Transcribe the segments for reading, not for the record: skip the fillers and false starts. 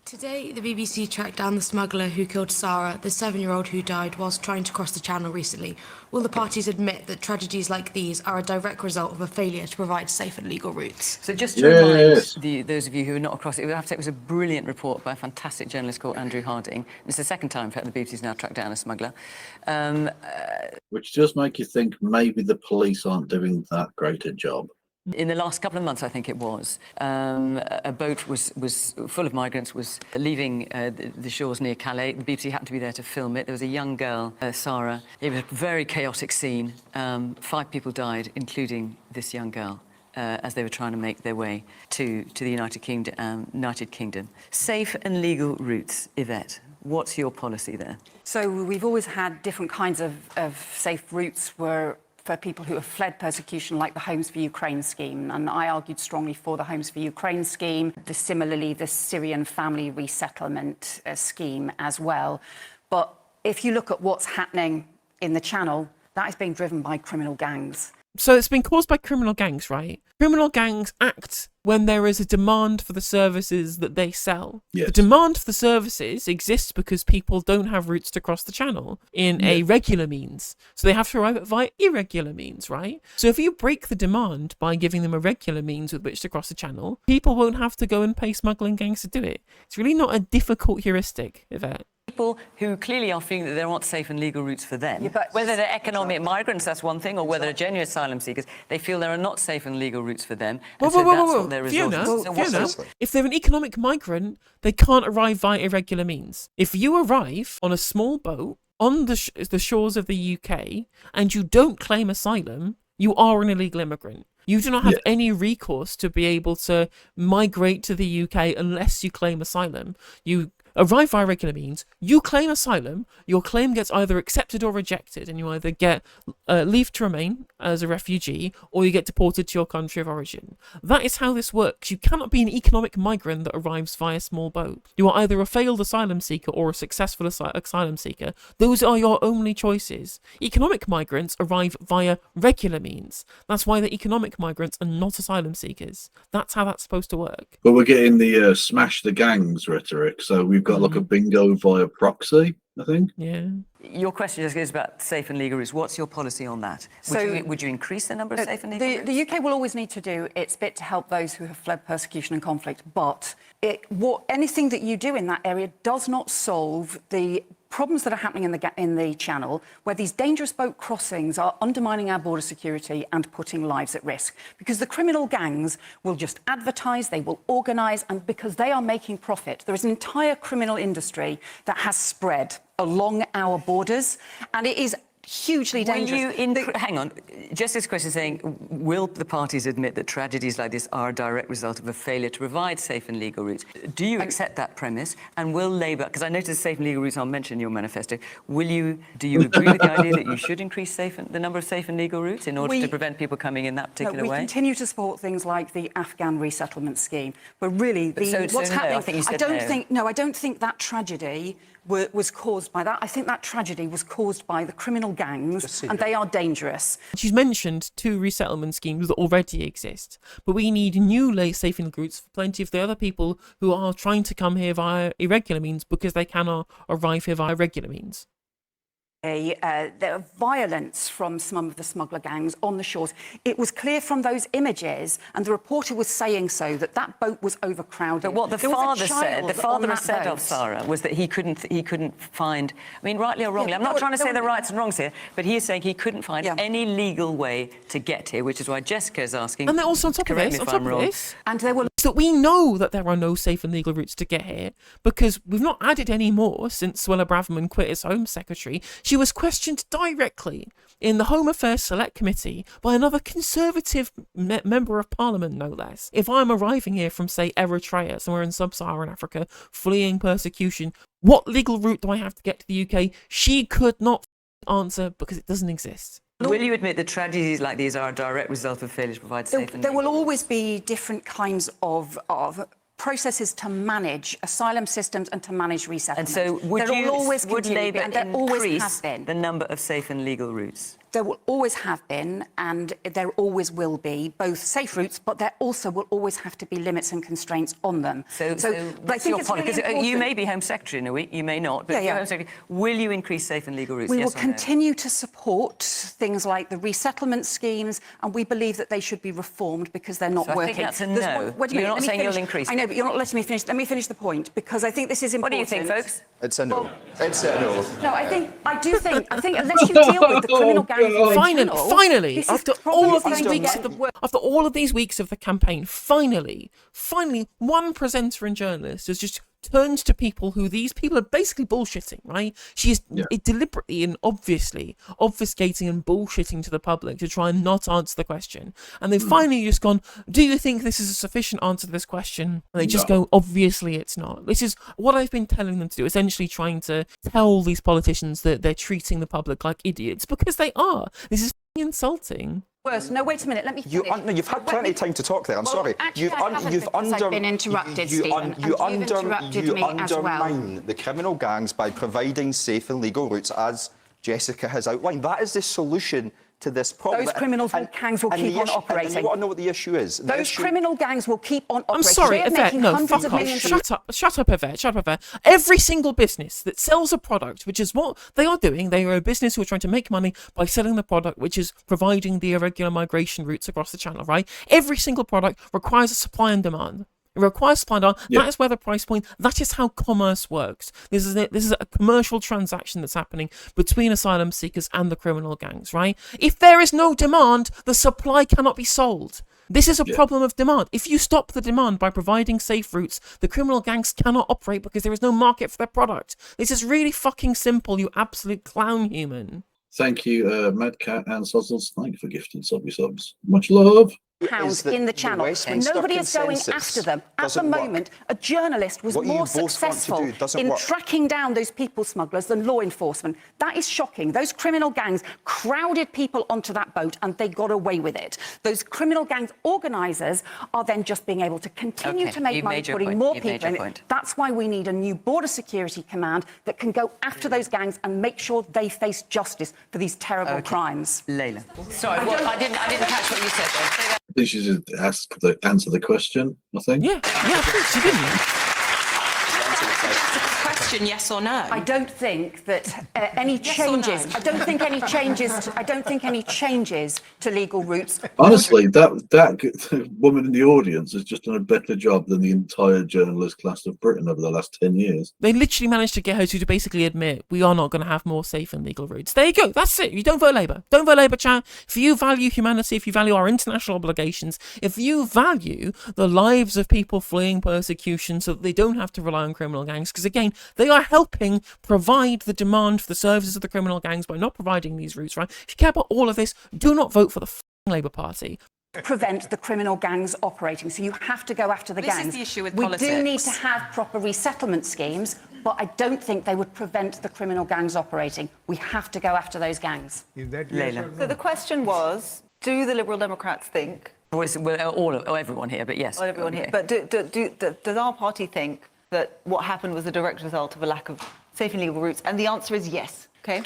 Today, the BBC tracked down the smuggler who killed Sarah, the 7-year-old who died whilst trying to cross the channel recently. Will the parties admit that tragedies like these are a direct result of a failure to provide safe and legal routes? So just to remind those of you who are not across it, it was a brilliant report by a fantastic journalist called Andrew Harding. It's the second time, in fact, the BBC's now tracked down a smuggler. Which does make you think maybe the police aren't doing that great a job. In the last couple of months, I think it was, a boat was full of migrants, was leaving the shores near Calais. The BBC happened to be there to film it. There was a young girl, Sarah. It was a very chaotic scene. 5 people died, including this young girl, as they were trying to make their way to the United Kingdom. Safe and legal routes, Yvette. What's your policy there? So we've always had different kinds of safe routes for people who have fled persecution, like the Homes for Ukraine scheme. And I argued strongly for the Homes for Ukraine scheme, similarly the Syrian family resettlement scheme as well. But if you look at what's happening in the Channel, that is being driven by criminal gangs. So it's been caused by criminal gangs, right? Criminal gangs act when there is a demand for the services that they sell. Yes. The demand for the services exists because people don't have routes to cross the channel in a regular means. So they have to arrive via irregular means, right? So if you break the demand by giving them a regular means with which to cross the channel, people won't have to go and pay smuggling gangs to do it. It's really not a difficult heuristic, Yvette. People who clearly are feeling that there aren't safe and legal routes for them, whether they're economic migrants, that's one thing, or whether they're genuine asylum seekers, they feel there are not safe and legal routes for them. That's what their resources. If they're an economic migrant, they can't arrive via irregular means. If you arrive on a small boat on the shores of the UK and you don't claim asylum, you are an illegal immigrant. You do not have any recourse to be able to migrate to the UK unless you claim asylum. You arrive via regular means, you claim asylum, your claim gets either accepted or rejected, and you either get leave to remain as a refugee, or you get deported to your country of origin. That is how this works. You cannot be an economic migrant that arrives via small boat. You are either a failed asylum seeker or a successful asylum seeker. Those are your only choices. Economic migrants arrive via regular means. That's why they're economic migrants and not asylum seekers. That's how that's supposed to work. But we're getting the smash the gangs rhetoric, so we've got like a bingo via proxy, I think. Yeah. Your question just is about safe and legal routes. What's your policy on that? Would you increase the number of safe and legal routes? The UK will always need to do its bit to help those who have fled persecution and conflict, but anything that you do in that area does not solve the problems that are happening in the Channel, where these dangerous boat crossings are undermining our border security and putting lives at risk. Because the criminal gangs will just advertise, they will organise, and because they are making profit, there is an entire criminal industry that has spread along our borders, and it is hugely dangerous. Hang on, just this question saying, will the parties admit that tragedies like this are a direct result of a failure to provide safe and legal routes? Do you accept that premise? And will Labour, because I noticed safe and legal routes aren't mentioned in your manifesto, do you agree with the idea that you should increase the number of safe and legal routes in order to prevent people coming in that particular way? We continue to support things like the Afghan resettlement scheme, but really, what's happening, I don't think that tragedy was caused by that. I think that tragedy was caused by the criminal gangs, and they are dangerous. She's mentioned 2 resettlement schemes that already exist, but we need new safe and legal routes for plenty of the other people who are trying to come here via irregular means because they cannot arrive here via regular means. The violence from some of the smuggler gangs on the shores. It was clear from those images, and the reporter was saying so, that boat was overcrowded. But what the father said of Sarah was that he couldn't find, I mean, rightly or wrongly, I'm not trying to say the rights and wrongs here, but he is saying he couldn't find any legal way to get here, which is why Jessica is asking. And they're also on top of this, and there were that we know that there are no safe and legal routes to get here because we've not added any more since Suella Braverman quit as Home Secretary. She was questioned directly in the Home Affairs Select Committee by another Conservative member of Parliament, no less. If I'm arriving here from, say, Eritrea, somewhere in sub-Saharan Africa, fleeing persecution, what legal route do I have to get to the UK? She could not answer because it doesn't exist. Will you admit that tragedies like these are a direct result of failure to provide safe and legal routes? There will always be different kinds of processes to manage asylum systems and to manage resettlement. And so would Labour increase the number of safe and legal routes? There will always have been, and there always will be, both safe routes, but there also will always have to be limits and constraints on them. So but I what's think your it's policy? really Because you important. may be Home Secretary in a week, you may not, but if you're Home Secretary, will you increase safe and legal routes? We yes will or no? continue to support things like the resettlement schemes, and we believe that they should be reformed because they're not So I working. think that's a There's no. one- wait a You're minute, not let me saying you'll finish. increase I know, but you're not letting me finish. Let me finish the point, because I think this is What important. do you think, folks? It's a no. It's a no. No, I think unless you deal with the criminal gangs in the channel, Finally, this is after probably all of going these to weeks get of the worse. after all of these weeks of the campaign, finally, one presenter and journalist has just turned to people who these people are basically bullshitting, right? She is deliberately and obviously obfuscating and bullshitting to the public to try and not answer the question. And they've finally just gone, do you think this is a sufficient answer to this question? And they just go, obviously it's not. This is what I've been telling them to do, essentially trying to tell these politicians that they're treating the public like idiots, because they are. This is insulting. Worse. No, wait a minute. Let me finish. No, you've had plenty of time to talk there. I'm sorry. Actually, I haven't, because I've been interrupted, Stephen, and you've interrupted me as well. undermine the criminal gangs by providing safe and legal routes, as Jessica has outlined. That is the solution to this problem. Those criminal gangs will keep on operating. And you want to know what the issue is? Those criminal gangs will keep on operating. I'm sorry, They're Yvette, making no, hundreds fuck of off. millions. Shut up, Yvette. Every single business that sells a product, which is what they are doing, they are a business who are trying to make money by selling the product, which is providing the irregular migration routes across the channel, right? Every single product requires a supply and demand. It requires supply and demand. Yeah. That is where the price point. That is how commerce works. This is a commercial transaction that's happening between asylum seekers and the criminal gangs, right? If there is no demand, the supply cannot be sold. This is a problem of demand. If you stop the demand by providing safe routes, the criminal gangs cannot operate because there is no market for their product. This is really fucking simple, you absolute clown human. Thank you, Madcat and Sozzles. Thank you for gifting subs. Much love. Pounds in the channel. Nobody is going after them. At the moment, a journalist was more successful in tracking down those people smugglers than law enforcement. That is shocking. Those criminal gangs crowded people onto that boat and they got away with it. Those criminal gangs organisers are then just being able to continue to make money, putting more people in it. That's why we need a new border security command that can go after those gangs and make sure they face justice for these terrible crimes. Leila. Sorry, I didn't catch what you said then. Say that. I think she should answer the question, I think. Yeah, of course, she didn't. Question, yes or no? I don't think that any changes. I don't think any changes to legal routes. Honestly, that woman in the audience has just done a better job than the entire journalist class of Britain over the last 10 years. They literally managed to get her to basically admit we are not going to have more safe and legal routes. There you go. That's it. You don't vote Labour. Don't vote Labour, chat. If you value humanity, if you value our international obligations, if you value the lives of people fleeing persecution so that they don't have to rely on criminal gangs, because again, they are helping provide the demand for the services of the criminal gangs by not providing these routes, right? If you care about all of this, do not vote for the Labour Party. Prevent the criminal gangs operating. So you have to go after the gangs. This is the issue with we politics. do need to have proper resettlement schemes, but I don't think they would prevent the criminal gangs operating. We have to go after those gangs. Leila. So the question was, do the Liberal Democrats think... everyone here, but yes. Everyone here. But does our party think that what happened was a direct result of a lack of safe and legal routes? And the answer is yes, OK?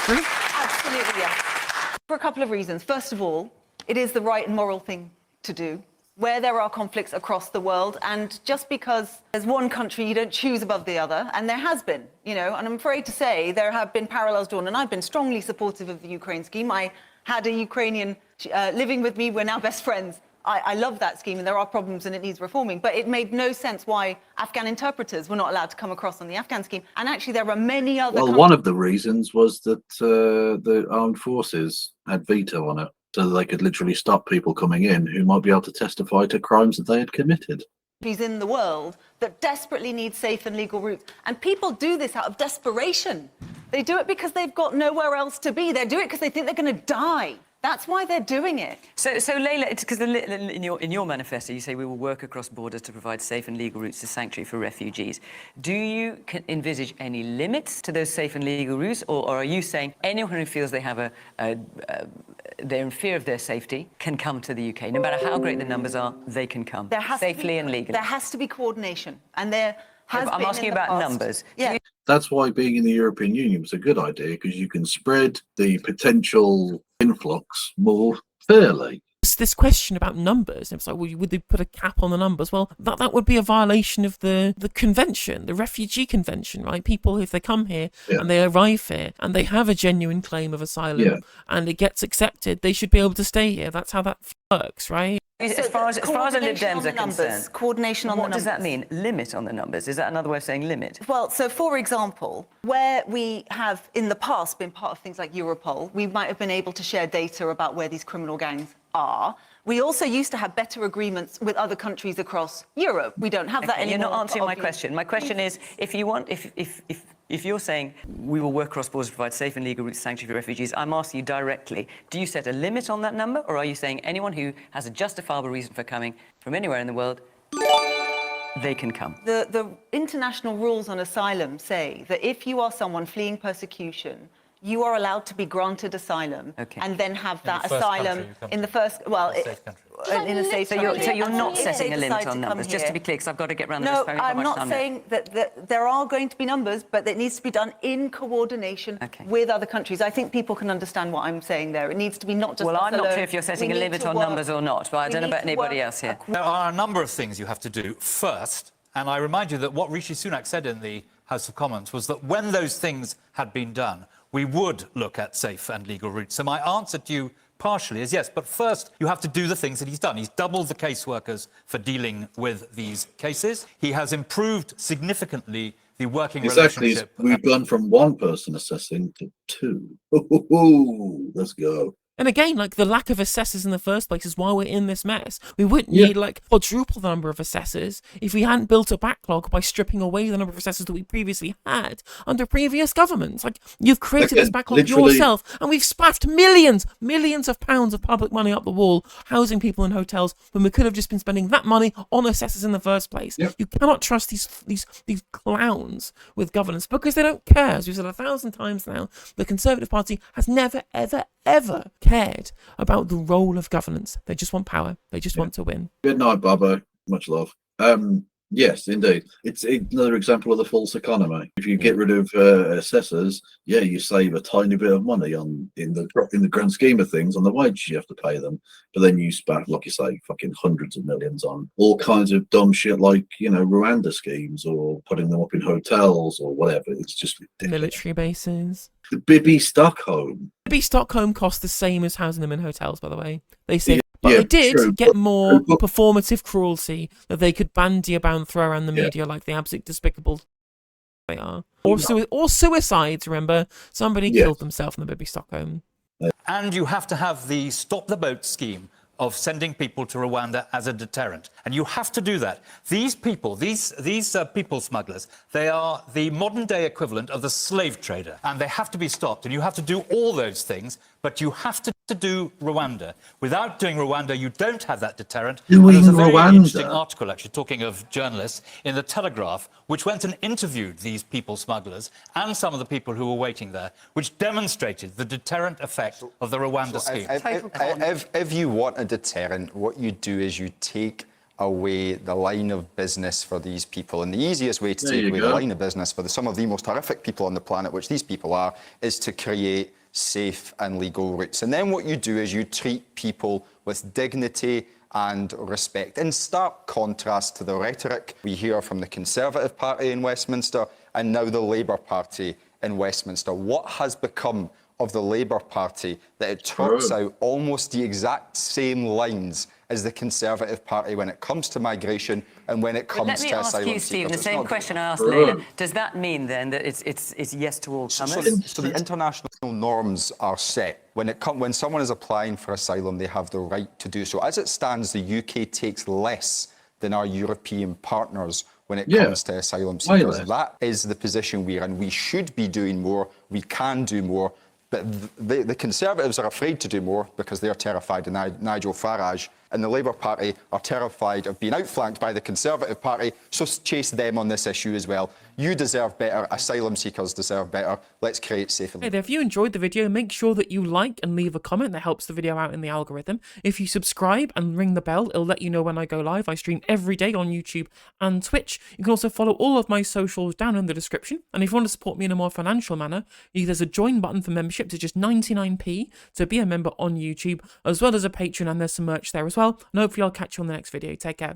Really? Absolutely yes. For a couple of reasons. First of all, it is the right and moral thing to do where there are conflicts across the world, and just because there's one country you don't choose above the other, and there has been, and I'm afraid to say there have been parallels drawn, and I've been strongly supportive of the Ukraine scheme. I had a Ukrainian living with me, we're now best friends. I love that scheme, and there are problems and it needs reforming, but it made no sense why Afghan interpreters were not allowed to come across on the Afghan scheme. And actually there are many other one of the reasons was that the armed forces had veto on it, so that they could literally stop people coming in who might be able to testify to crimes that they had committed. in the world that desperately need safe and legal routes. And people do this out of desperation. They do it because they've got nowhere else to be. They do it because they think they're going to die. That's why they're doing it. So Leila, it's because in your manifesto you say we will work across borders to provide safe and legal routes to sanctuary for refugees. Do you envisage any limits to those safe and legal routes, or are you saying anyone who feels they have they're in fear of their safety can come to the UK, no matter how great the numbers are, they can come safely and legally? There has to be coordination, and there has I'm been asking in the about past. numbers. Yeah. That's why being in the European Union was a good idea, because you can spread the potential influx more fairly. This question about numbers, it's like, well, would they put a cap on the numbers? Well, that would be a violation of the convention, the refugee convention, right? People, if they come here and they arrive here and they have a genuine claim of asylum and it gets accepted, they should be able to stay here. That's how that works, right? As far as the Lib Dems are concerned, coordination on the numbers. What does that mean? Limit on the numbers? Is that another way of saying limit? Well, so for example, where we have in the past been part of things like Europol, we might have been able to share data about where these criminal gangs are. We also used to have better agreements with other countries across Europe. We don't have that anymore. You're not answering my question. My question is, if you're saying we will work cross borders to provide safe and legal routes to sanctuary for refugees, I'm asking you directly, do you set a limit on that number, or are you saying anyone who has a justifiable reason for coming from anywhere in the world, they can come? The international rules on asylum say that if you are someone fleeing persecution, you are allowed to be granted asylum and then have that asylum in the first, well, in a safe country. So you're not setting a limit on numbers, just to be clear, because I've got to get round No, this. I'm not saying that there are going to be numbers, but it needs to be done in coordination with other countries. I think people can understand what I'm saying there. It needs to be not just. Well, I'm not clear if you're setting a limit on numbers or not, but I don't know about anybody else here. There are a number of things you have to do first, and I remind you that what Rishi Sunak said in the House of Commons was that when those things had been done, we would look at safe and legal routes. So my answer to you partially is yes, but first you have to do the things that he's done. He's doubled the caseworkers for dealing with these cases. He has improved significantly the working relationship. We've gone from one person assessing to two. Ooh, let's go. And again, like, the lack of assessors in the first place is why we're in this mess. We wouldn't need, like, quadruple the number of assessors if we hadn't built a backlog by stripping away the number of assessors that we previously had under previous governments. Like, you've created this backlog yourself, and we've spaffed millions of pounds of public money up the wall, housing people in hotels, when we could have just been spending that money on assessors in the first place. You cannot trust these clowns with governance, because they don't care. As we've said 1,000 times now, the Conservative Party has never, ever cared about the role of governance. They just want power. They just want to win. Good night, Bubba. Much love. Yes, indeed. It's another example of the false economy. If you get rid of assessors, you save a tiny bit of money in the grand scheme of things on the wages you have to pay them. But then you spend, like you say, fucking hundreds of millions on all kinds of dumb shit like, Rwanda schemes, or putting them up in hotels or whatever. It's just ridiculous. Military bases. The Bibby Stockholm. Bibby Stockholm cost the same as housing them in hotels, by the way. They say, but they did get more performative cruelty that they could bandy about and throw around the media like the absolute despicable they are. Or suicides, remember? Somebody killed themselves in the Bibby Stockholm. And you have to have the Stop the Boat scheme of sending people to Rwanda as a deterrent. And you have to do that. These people, these people smugglers, they are the modern-day equivalent of the slave trader, and they have to be stopped. And you have to do all those things, but you have to do Rwanda. Without doing Rwanda, you don't have that deterrent. There's a very interesting article, actually, talking of journalists, in The Telegraph, which went and interviewed these people smugglers and some of the people who were waiting there, which demonstrated the deterrent effect of the Rwanda scheme. If you want a deterrent, what you do is you take away the line of business for these people. And the easiest way to take away the line of business for some of the most horrific people on the planet, which these people are, is to create safe and legal routes. And then what you do is you treat people with dignity and respect. In stark contrast to the rhetoric we hear from the Conservative Party in Westminster and now the Labour Party in Westminster. What has become of the Labour Party that it trots out almost the exact same lines as the Conservative Party when it comes to migration and when it comes to asylum seekers? Let me ask you, Stephen, the same question I asked Leila. Does that mean then that it's yes to all comers? So the international norms are set. When someone is applying for asylum, they have the right to do so. As it stands, the UK takes less than our European partners when it comes to asylum seekers. That is the position we're in. We should be doing more. We can do more. But the Conservatives are afraid to do more because they're terrified of Nigel Farage and the Labour Party are terrified of being outflanked by the Conservative Party, so chase them on this issue as well. You deserve better. Asylum seekers deserve better. Let's create safer. Hey there, if you enjoyed the video, make sure that you like and leave a comment. That helps the video out in the algorithm. If you subscribe and ring the bell, it'll let you know when I go live. I stream every day on YouTube and Twitch. You can also follow all of my socials down in the description. And if you want to support me in a more financial manner, there's a join button for memberships. It's just 99p to be a member on YouTube, as well as a Patreon, and there's some merch there as well. And hopefully I'll catch you on the next video. Take care.